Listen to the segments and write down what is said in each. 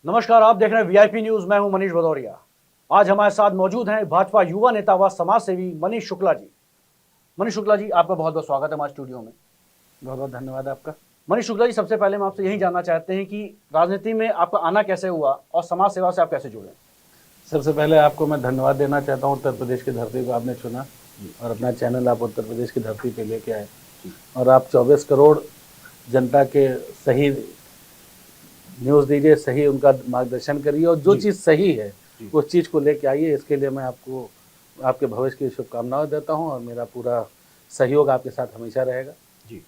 नमस्कार, आप देख रहे हैं वीआईपी न्यूज। मैं हूं मनीष भदौरिया। आज हमारे साथ मौजूद हैं भाजपा युवा नेता व समाज सेवी मनीष शुक्ला जी। मनीष शुक्ला जी, आपका बहुत बहुत स्वागत है हमारे स्टूडियो में। बहुत बहुत धन्यवाद आपका। मनीष शुक्ला जी, सबसे पहले हम आपसे यही जानना चाहते हैं कि राजनीति में आपका आना कैसे हुआ और समाज सेवा से आप कैसे जुड़े। सबसे पहले आपको मैं धन्यवाद देना चाहता हूँ। उत्तर प्रदेश की धरती को आपने चुना और अपना चैनल आप उत्तर प्रदेश की धरती पे लेके आए और आप 24 करोड़ जनता के सही न्यूज़ दीजिए, सही उनका मार्गदर्शन करिए और जो चीज़ सही है उस चीज़ को लेके आइए। इसके लिए मैं आपको आपके भविष्य की शुभकामनाएं देता हूँ और मेरा पूरा सहयोग आपके साथ हमेशा रहेगा। जी,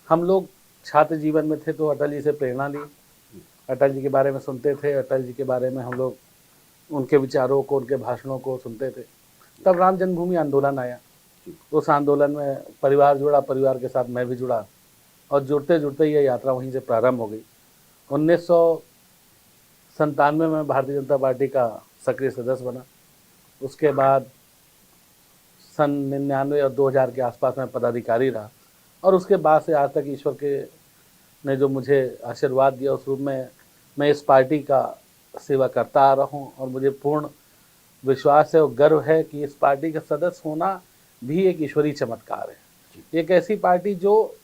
हम लोग छात्र जीवन में थे तो अटल जी से प्रेरणा ली, अटल जी के बारे में सुनते थे, अटल जी के बारे में हम लोग उनके विचारों को, उनके भाषणों को सुनते थे। तब राम जन्मभूमि आंदोलन आया, उस आंदोलन में परिवार जुड़ा, परिवार के साथ मैं भी जुड़ा और जुड़ते जुड़ते ये यात्रा वहीं से प्रारंभ हो गई। 1997 में भारतीय जनता पार्टी का सक्रिय सदस्य बना। उसके बाद सन 99 और 2000 के आसपास में पदाधिकारी रहा और उसके बाद से आज तक ईश्वर के ने जो मुझे आशीर्वाद दिया उस रूप में मैं इस पार्टी का सेवा करता आ रहा हूँ और मुझे पूर्ण विश्वास है और गर्व है कि इस पार्टी का सदस्य होना भी एक ईश्वरीय चमत्कार है। एक ऐसी पार्टी जो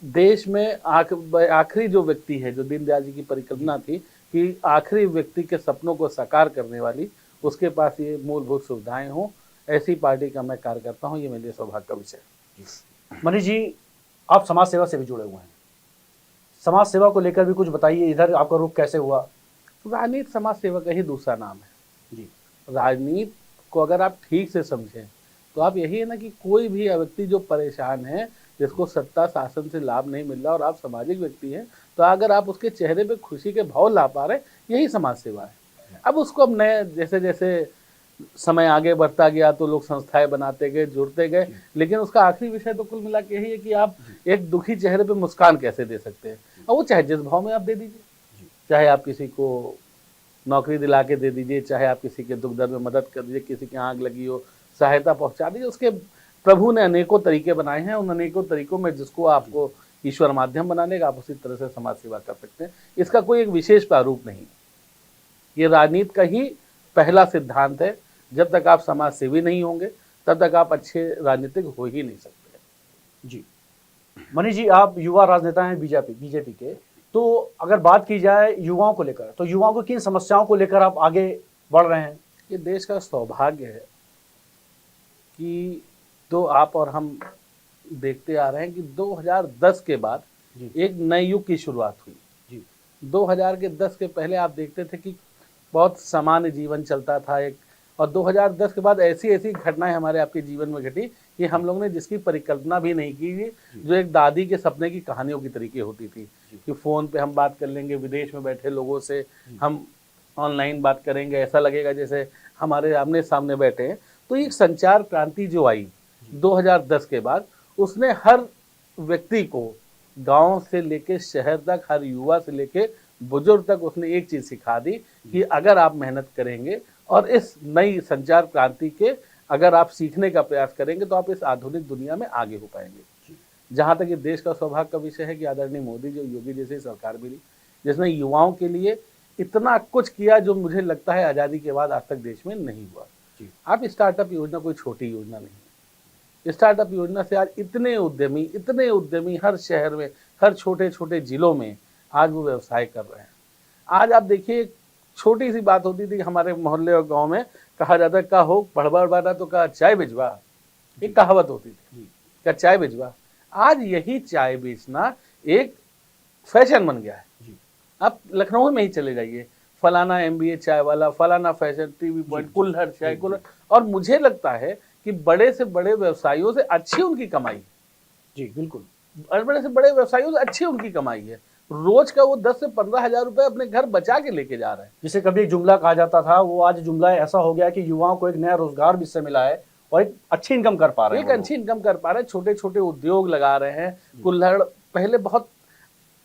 देश में आखिरी जो व्यक्ति है, जो दीनदयाल जी की परिकल्पना थी कि आखिरी व्यक्ति के सपनों को साकार करने वाली, उसके पास ये मूलभूत सुविधाएं हों, ऐसी पार्टी का मैं कार्य करता हूँ। ये मेरे लिए सौभाग्य का विषय है। मनीष जी, आप समाज सेवा से भी जुड़े हुए हैं। समाज सेवा को लेकर भी कुछ बताइए, इधर आपका रुख कैसे हुआ। राजनीति समाज सेवा का ही दूसरा नाम है जी। राजनीति को अगर आप ठीक से समझें तो आप यही है ना कि कोई भी व्यक्ति जो परेशान है, जिसको सत्ता शासन से लाभ नहीं मिल रहा और आप सामाजिक व्यक्ति हैं, तो अगर आप उसके चेहरे पे खुशी के भाव ला पा रहे, यही समाज सेवा है। अब उसको अब नए जैसे जैसे समय आगे बढ़ता गया तो लोग संस्थाएं बनाते गए, जुड़ते गए, लेकिन उसका आखिरी विषय तो कुल मिला के यही है कि आप एक दुखी चेहरे पे मुस्कान कैसे दे सकते हैं। और वो चाहे जिस भाव में आप दे दीजिए, चाहे आप किसी को नौकरी दिला के दे दीजिए, चाहे आप किसी के दुख दर्द में मदद कर दीजिए, किसी की आग लगी हो सहायता पहुंचा दीजिए। उसके प्रभु ने अनेकों तरीके बनाए हैं, उन अनेकों तरीकों में जिसको आपको ईश्वर माध्यम बनाने का, आप उसी तरह से समाज सेवा कर सकते हैं। इसका कोई एक विशेष प्रारूप नहीं। ये राजनीति का ही पहला सिद्धांत है। जब तक आप समाज सेवी नहीं होंगे तब तक आप अच्छे राजनीतिक हो ही नहीं सकते। जी मनीष जी, आप युवा राजनेता हैं बीजेपी के, तो अगर बात की जाए युवाओं को लेकर, तो युवाओं को किन समस्याओं को लेकर आप आगे बढ़ रहे हैं। ये देश का सौभाग्य है कि तो आप और हम देखते आ रहे हैं कि 2010 के बाद एक नए युग की शुरुआत हुई। जी। 2010 के पहले आप देखते थे कि बहुत सामान्य जीवन चलता था एक, और 2010 के बाद ऐसी ऐसी घटनाएं हमारे आपके जीवन में घटी कि हम लोग ने जिसकी परिकल्पना भी नहीं की, जो एक दादी के सपने की कहानियों की तरीके होती थी कि फ़ोन पे हम बात कर लेंगे, विदेश में बैठे लोगों से हम ऑनलाइन बात करेंगे, ऐसा लगेगा जैसे हमारे आमने सामने बैठे हैं। तो एक संचार क्रांति जो आई 2010 के बाद, उसने हर व्यक्ति को गांव से लेके शहर तक, हर युवा से लेके बुजुर्ग तक उसने एक चीज़ सिखा दी कि अगर आप मेहनत करेंगे और इस नई संचार क्रांति के अगर आप सीखने का प्रयास करेंगे तो आप इस आधुनिक दुनिया में आगे हो पाएंगे। जहाँ तक ये देश का सौभाग्य का विषय है कि आदरणीय मोदी जी, योगी जैसी सरकार मिली जिसने युवाओं के लिए इतना कुछ किया जो मुझे लगता है आज़ादी के बाद आज तक देश में नहीं हुआ। आप स्टार्टअप योजना कोई छोटी योजना नहीं है। स्टार्टअप योजना से आज इतने उद्यमी हर शहर में, हर छोटे छोटे जिलों में आज वो व्यवसाय कर रहे हैं। आज आप देखिए, छोटी सी बात होती थी हमारे मोहल्ले और गांव में, कहा जाता का हो पढ़वा बाटा तो कहा चाय भिजवा, एक कहावत होती थी, क्या चाय भिजवा। आज यही चाय बेचना एक फैशन बन गया है। आप लखनऊ में ही चले जाइए, फलाना MBA चाय वाला, फलाना फैशन टीवी पॉइंट, कुल्हड़ चाय, कुल्हड़। और मुझे लगता है कि बड़े से बड़े व्यवसायियों से अच्छी उनकी कमाई। जी बिल्कुल, बड़े से बड़े व्यवसायियों से अच्छी उनकी कमाई है। रोज का वो 10 से 15 हजार रुपए अपने घर बचा के लेके जा रहे हैं। जिसे कभी एक जुमला कहा जाता था, वो आज जुमला ऐसा हो गया कि युवाओं को एक नया रोजगार भी इससे मिला है और एक अच्छी इनकम कर पा रहे हैं। एक अच्छी इनकम कर पा रहे हैं, छोटे छोटे उद्योग लगा रहे हैं। कुल्हड़ पहले बहुत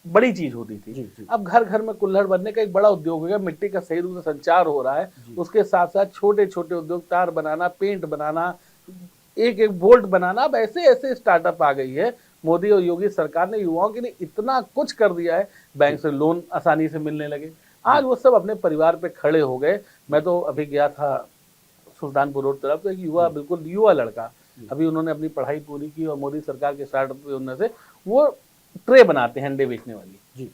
बड़ी चीज होती थी, अब घर घर में कुल्हड़ बनने का एक बड़ा उद्योग हो गया। मिट्टी का सही रूप से संचार हो रहा है। उसके साथ साथ छोटे छोटे उद्योग, तार बनाना, पेंट बनाना, एक एक बोल्ट बनाना, अब ऐसे ऐसे स्टार्टअप आ गई है मोदी और योगी सरकार ने युवाओं के लिए इतना कुछ कर दिया है, बैंक से लोन आसानी से मिलने लगे, आज वो सब अपने परिवार पे खड़े हो गए। मैं तो अभी गया था सुल्तानपुर रोड तरफ, तो एक युवा, बिल्कुल युवा लड़का, अभी उन्होंने अपनी पढ़ाई पूरी की और मोदी सरकार के स्टार्टअप योजना से वो ट्रे बनाते हैं अंडे बेचने वाली। जी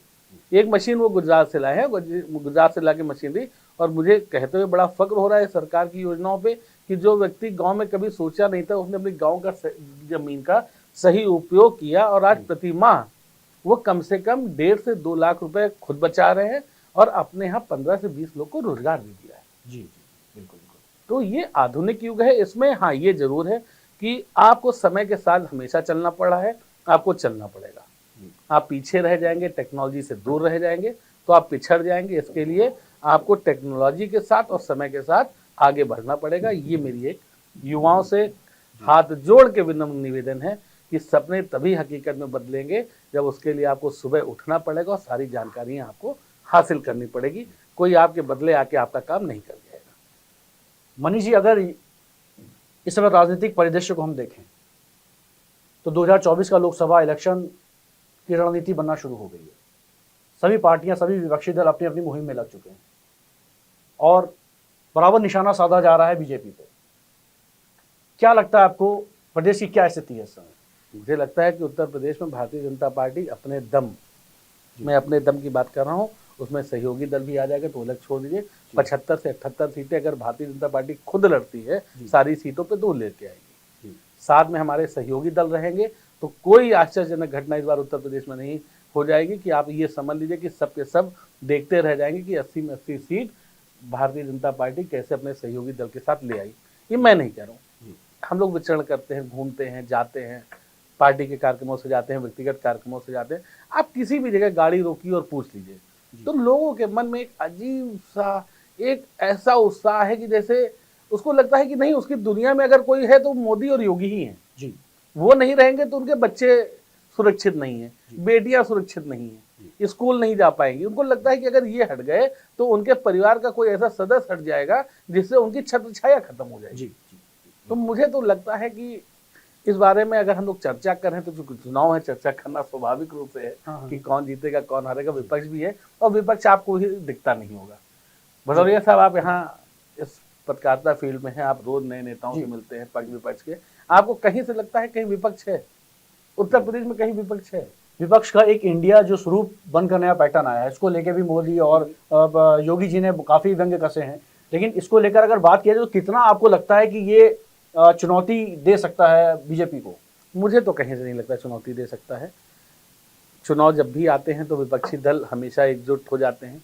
एक मशीन वो गुजरात से लाए हैं, गुजरात से लाके मशीन दी, और मुझे कहते हुए बड़ा फक्र हो रहा है सरकार की योजनाओं पे कि जो व्यक्ति गांव में कभी सोचा नहीं था, उसने अपनी गांव का जमीन का सही उपयोग किया और आज प्रति माह वो कम से कम 1.5 से 2 लाख रुपए खुद बचा रहे हैं और अपने यहाँ 15 से 20 लोग को रोजगार भी दिया है। जी जी बिल्कुल। तो ये आधुनिक युग है। इसमें हाँ ये जरूर है कि आपको समय के साथ हमेशा चलना पड़ा है, आपको चलना पड़ेगा। आप पीछे रह जाएंगे, टेक्नोलॉजी से दूर रह जाएंगे तो आप पिछड़ जाएंगे। इसके लिए आपको टेक्नोलॉजी के साथ और समय के साथ आगे बढ़ना पड़ेगा। ये मेरी एक युवाओं से हाथ जोड़ के विनम्र निवेदन है कि सपने तभी हकीकत में बदलेंगे जब उसके लिए आपको सुबह उठना पड़ेगा और सारी जानकारियां आपको हासिल करनी पड़ेगी। कोई आपके बदले आके आपका काम नहीं कर जाएगा। मनीष जी, अगर इस समय राजनीतिक परिदृश्य को हम देखें तो 2024 का लोकसभा इलेक्शन की रणनीति बनना शुरू हो गई है। सभी पार्टियां, सभी विपक्षी दल अपनी अपनी मुहिम में लग चुके हैं और बराबर निशाना साधा जा रहा है बीजेपी पे। क्या लगता है आपको, प्रदेश की क्या स्थिति है इस समय? मुझे लगता है कि उत्तर प्रदेश में भारतीय जनता पार्टी अपने दम, मैं अपने दम की बात कर रहा हूँ, उसमें सहयोगी दल भी आ जाएगा तो अलग छोड़ दीजिए। 75 से 78 सीटें अगर भारतीय जनता पार्टी खुद लड़ती है सारी सीटों पे तो लेके आएगी। साथ में हमारे सहयोगी दल रहेंगे तो कोई आश्चर्यजनक घटना इस बार उत्तर प्रदेश में नहीं हो जाएगी कि आप ये समझ लीजिए कि सब के सब देखते रह जाएंगे कि 80 में 80 सीट भारतीय जनता पार्टी कैसे अपने सहयोगी दल के साथ ले आई। ये मैं नहीं कह रहा हूँ, हम लोग विचरण करते हैं, घूमते हैं, जाते हैं, पार्टी के कार्यक्रमों से जाते हैं, व्यक्तिगत कार्यक्रमों से जाते हैं। आप किसी भी जगह गाड़ी रोकिए और पूछ लीजिए तो लोगों के मन में एक अजीब सा, एक ऐसा उत्साह है कि जैसे उसको लगता है कि नहीं, उसकी दुनिया में अगर कोई है तो मोदी और योगी ही हैं। जी, वो नहीं रहेंगे तो उनके बच्चे सुरक्षित नहीं है, बेटियां सुरक्षित नहीं है, स्कूल नहीं जा पाएंगी। उनको लगता है कि अगर ये हट गए तो उनके परिवार का कोई ऐसा सदस्य हट जाएगा जिससे उनकी छत्र छाया खत्म हो जाएगी। तो मुझे तो लगता है कि इस बारे में अगर हम लोग चर्चा करें तो चूंकि चुनाव है, चर्चा करना स्वाभाविक रूप से है कि कौन जीतेगा कौन हारेगा। विपक्ष भी है और विपक्ष आपको ही दिखता नहीं होगा। भदौरिया साहब, आप यहाँ इस पत्रकारिता फील्ड में हैं, आप रोज नए नेताओं से मिलते हैं पक्ष विपक्ष के, आपको कहीं से लगता है कहीं विपक्ष है उत्तर प्रदेश में? कहीं विपक्ष है? विपक्ष का एक इंडिया जो स्वरूप बनकर नया पैटर्न आया है, इसको लेकर भी मोदी और योगी जी ने काफी व्यंग्य कसे हैं, लेकिन इसको लेकर अगर बात किया जाए तो कितना आपको लगता है कि ये चुनौती दे सकता है बीजेपी को? मुझे तो कहीं से नहीं लगता चुनौती दे सकता है। चुनाव जब भी आते हैं तो विपक्षी दल हमेशा एकजुट हो जाते हैं।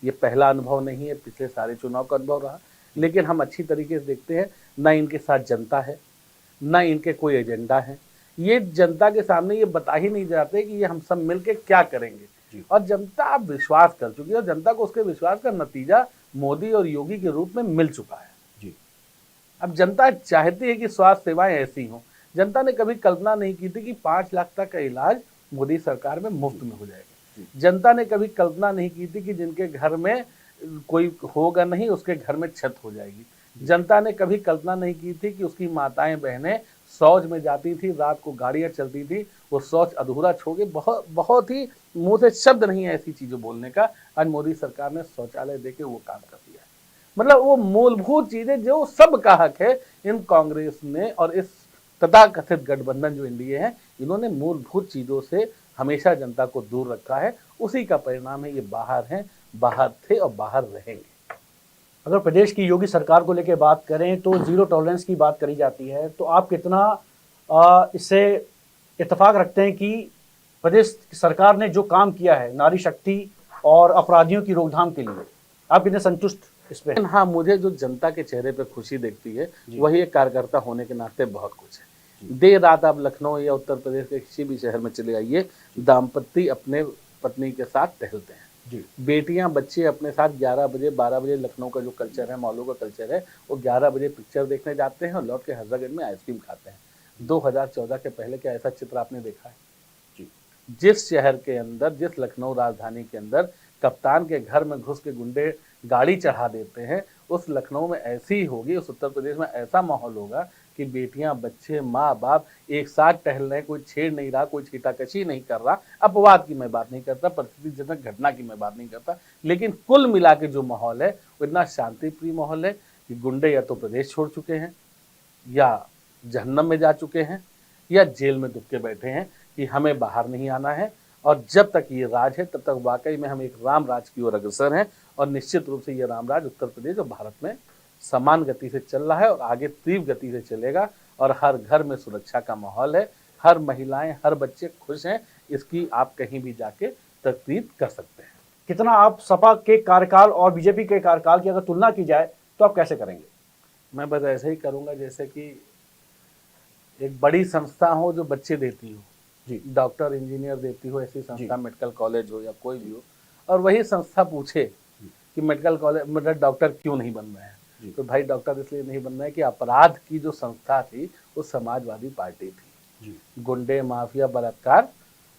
ये पहला अनुभव नहीं है, पिछले सारे चुनाव का अनुभव रहा। लेकिन हम अच्छी तरीके से देखते हैं, ना इनके साथ जनता है, ना इनके कोई एजेंडा है। ये जनता के सामने ये बता ही नहीं जाते कि ये हम सब मिलके क्या करेंगे। और जनता अब विश्वास कर चुकी है और जनता को उसके विश्वास का नतीजा मोदी और योगी के रूप में मिल चुका है। अब जनता चाहती है कि स्वास्थ्य सेवाएं ऐसी हों। जनता ने कभी कल्पना नहीं की थी कि 5 लाख तक का इलाज मोदी सरकार में मुफ्त में हो जाएगा। जनता ने कभी कल्पना नहीं की थी कि जिनके घर में कोई होगा नहीं उसके घर में छत हो जाएगी। जनता ने कभी कल्पना नहीं की थी कि उसकी माताएं बहनें शौच में जाती थी, रात को गाड़ियां चलती थी, वो शौच अधूरा छोड़ के बहुत ही मुंह से शब्द नहीं है ऐसी चीजें बोलने का, आज मोदी सरकार ने शौचालय देके वो काम कर दिया है। मतलब वो मूलभूत चीजें जो सबका हक है, इन कांग्रेस ने और इस तथाकथित गठबंधन जो एनडीए है, इन्होंने मूलभूत चीजों से हमेशा जनता को दूर रखा है। उसी का परिणाम है ये बाहर हैं, बाहर थे और बाहर रहेंगे। अगर प्रदेश की योगी सरकार को लेकर बात करें तो जीरो टॉलरेंस की बात करी जाती है, तो आप कितना इससे इत्तेफाक रखते हैं कि प्रदेश सरकार ने जो काम किया है नारी शक्ति और अपराधियों की रोकथाम के लिए, आप कितने संतुष्ट इस पे? हाँ, मुझे जो जनता के चेहरे पे खुशी दिखती है वही एक कार्यकर्ता होने के नाते बहुत कुछ है। देर रात आप लखनऊ या उत्तर प्रदेश के किसी भी शहर में चले आइए, दाम्पत्य अपने पत्नी के साथ टहलते हैं। बेटियां बच्चे अपने साथ 11 बजे 12 बजे, लखनऊ का जो कल्चर है, मॉलों का कल्चर है, वो 11 बजे पिक्चर देखने जाते हैं और लौट के हजरतगंज में आइसक्रीम खाते हैं। 2014 के पहले क्या ऐसा चित्र आपने देखा है? जिस शहर के अंदर, जिस लखनऊ राजधानी के अंदर कप्तान के घर में घुस के गुंडे गाड़ी चढ़ा देते हैं, उस लखनऊ में ऐसी ही होगी, उस उत्तर प्रदेश में ऐसा माहौल होगा कि बेटियां, बच्चे, माँ बाप एक साथ टहल रहे हैं, कोई छेड़ नहीं रहा, कोई छीटाकशी नहीं कर रहा। अपवाद की मैं बात नहीं करता, परिस्थितिजनक घटना की मैं बात नहीं करता, लेकिन कुल मिला के जो माहौल है वो इतना शांतिप्रिय माहौल है कि गुंडे या तो प्रदेश छोड़ चुके हैं, या जहन्नम में जा चुके हैं, या जेल में दुबके बैठे हैं कि हमें बाहर नहीं आना है। और जब तक ये राज है तब तक वाकई में हम एक राम राज की ओर अग्रसर हैं, और निश्चित रूप से ये राम राज उत्तर प्रदेश और भारत में समान गति से चल रहा है और आगे तीव्र गति से चलेगा। और हर घर में सुरक्षा का माहौल है, हर महिलाएं, हर बच्चे खुश हैं, इसकी आप कहीं भी जाके तस्दीक कर सकते हैं। कितना आप सपा के कार्यकाल और बीजेपी के कार्यकाल की अगर तुलना की जाए तो आप कैसे करेंगे? मैं बस ऐसे ही करूंगा जैसे कि एक बड़ी संस्था हो जो बच्चे देती हो, जी, डॉक्टर इंजीनियर देती हो, ऐसी संस्था मेडिकल कॉलेज हो या कोई भी हो, और वही संस्था पूछे कि मेडिकल कॉलेज मतलब डॉक्टर क्यों नहीं बन रहे हैं, तो भाई डॉक्टर इसलिए नहीं बन रहे हैं कि अपराध की जो संस्था थी वो समाजवादी पार्टी थी। गुंडे, माफिया,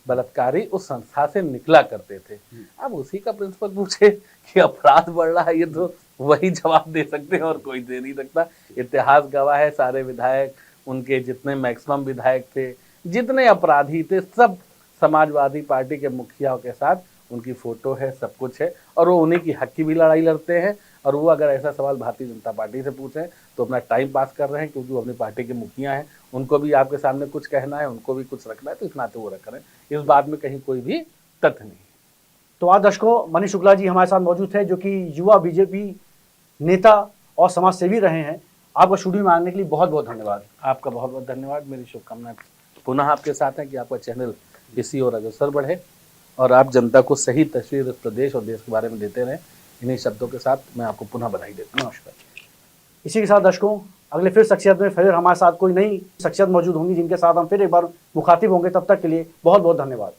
बलात्कारी उस संस्था से निकला करते थे। अब उसी का प्रिंसिपल पूछे कि अपराध बढ़ रहा है, ये तो वही जवाब दे सकते हैं और कोई दे नहीं सकता। इतिहास गवाह है, सारे विधायक, उनके जितने मैक्सिमम विधायक थे, जितने अपराधी थे, सब समाजवादी पार्टी के मुखियाओं के साथ उनकी फोटो है, सब कुछ है, और वो उन्हीं की हक की भी लड़ाई लड़ते हैं। और वो अगर ऐसा सवाल भारतीय जनता पार्टी से पूछें तो अपना टाइम पास कर रहे हैं, क्योंकि वो अपनी पार्टी के मुखिया हैं, उनको भी आपके सामने कुछ कहना है, उनको भी कुछ रखना है, तो इस नाते वो रख रहे हैं। इस बात में कहीं कोई भी तथ्य नहीं। तो आज दर्शकों, मनीष शुक्ला जी हमारे साथ मौजूद थे, जो कि युवा बीजेपी नेता और समाज सेवी रहे हैं। आपका स्टूडियो में आने के लिए बहुत बहुत धन्यवाद। आपका बहुत बहुत धन्यवाद। मेरी शुभकामनाएं पुनः आपके साथ हैं कि आपका चैनल इसी और अग्रसर बढ़े और आप जनता को सही तस्वीर इस प्रदेश और देश के बारे में देते रहें। इन्हीं शब्दों के साथ मैं आपको पुनः बधाई देता हूँ। नमस्कार। इसी के साथ दर्शकों, अगले फिर शख्सियत में फिर हमारे साथ कोई नई शख्सियत मौजूद होंगी, जिनके साथ हम फिर एक बार मुखातिब होंगे। तब तक के लिए बहुत बहुत धन्यवाद।